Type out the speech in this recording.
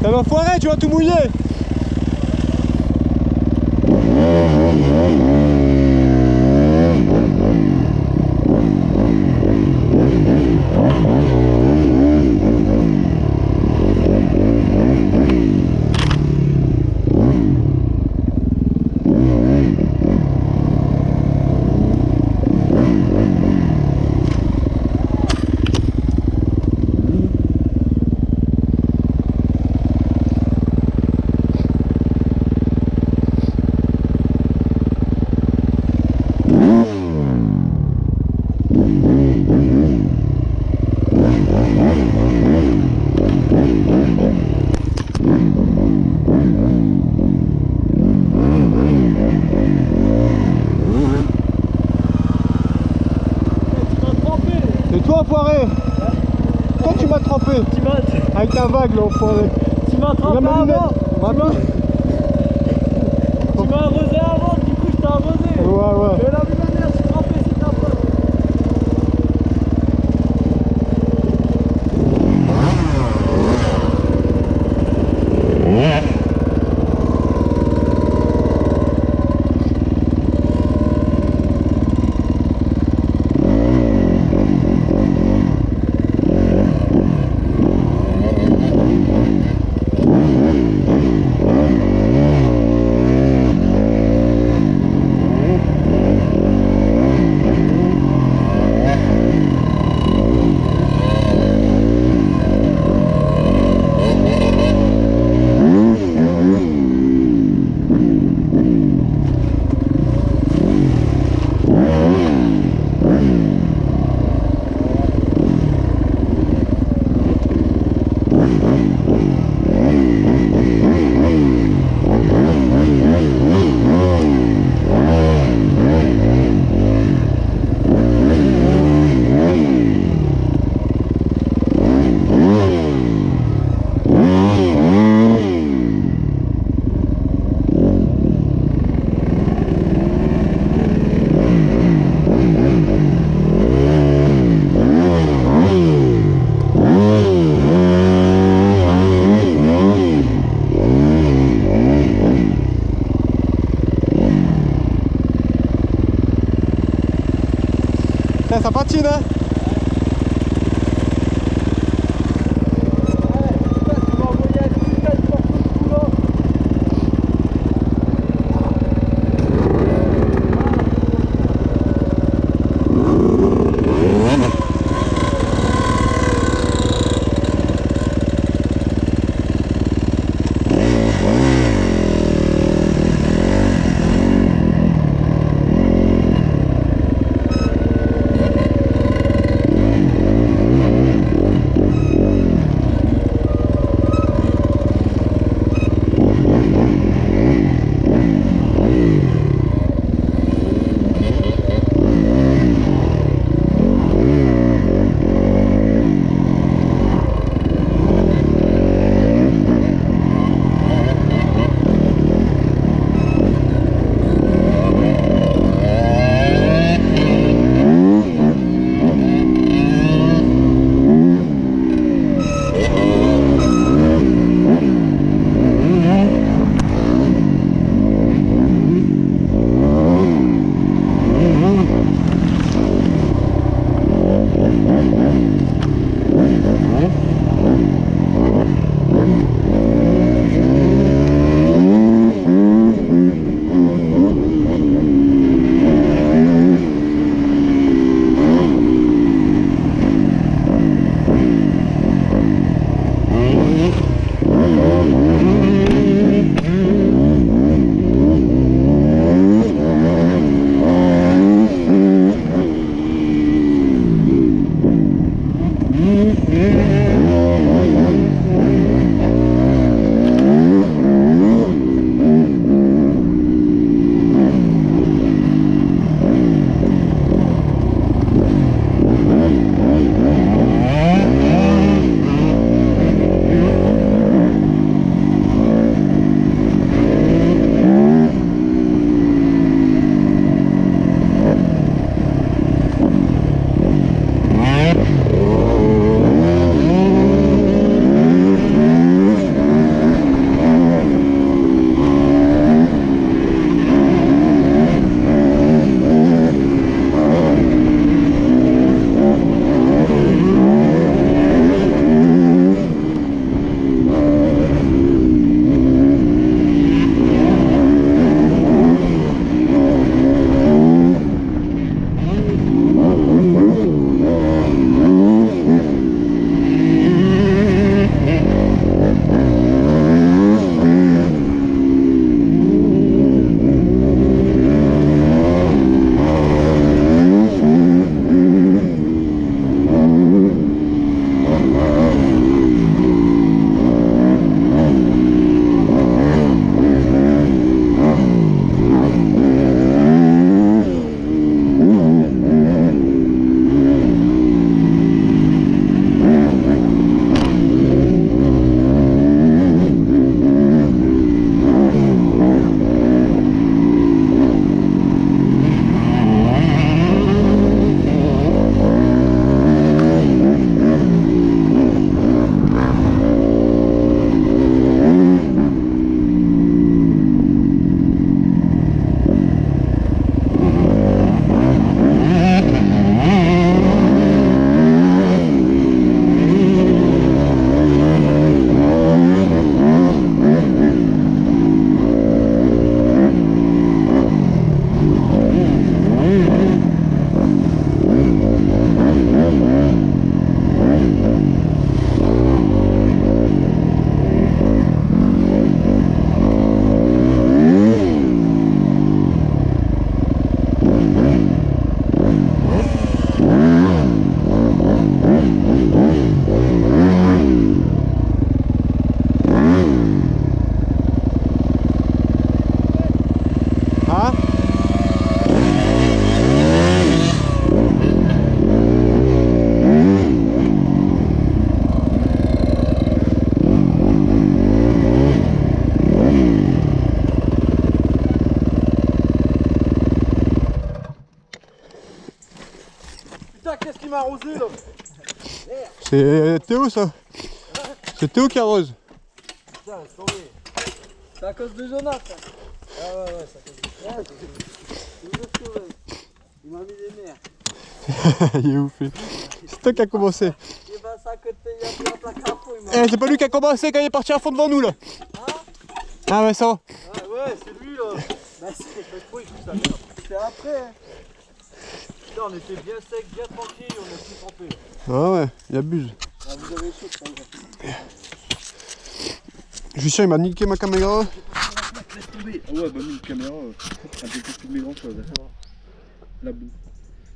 T'as l'enfoiré, tu vas tout mouiller. Enfoiré. Toi tu m'as trempé. Avec ta vague là enfoiré. Tu m'as trempé avant. Tu m'as arrosé avant, du coup je t'ai arrosé. Ouais. Mais la vie de ma mère, je suis trempé, c'est ta faute. Ça patine hein. C'est Théo ça. C'est Théo qui arrose. Putain, laisse tomber. C'est à cause de Jonathan. Ah ouais, c'est à cause de Il m'a mis des nerfs. Il est ouf. C'est toi qui a commencé. Il va à côté, il a pris un plaque à faux. Eh, c'est pas lui qui a commencé quand il est parti à fond devant nous là. Ah ouais, ça va. Ah ouais, c'est lui là. Bah c'est trop, il fout sa merde. C'est après. Hein. Putain, on était bien sec, bien tranquille, on a tout trempé. Ah ouais, il abuse. Ah, vous avez chaud, c'est pas grave. Lucien il m'a niqué ma caméra. Laisse tomber. Ah ouais, bah une caméra, elle peut plus filmer grand chose. La boue.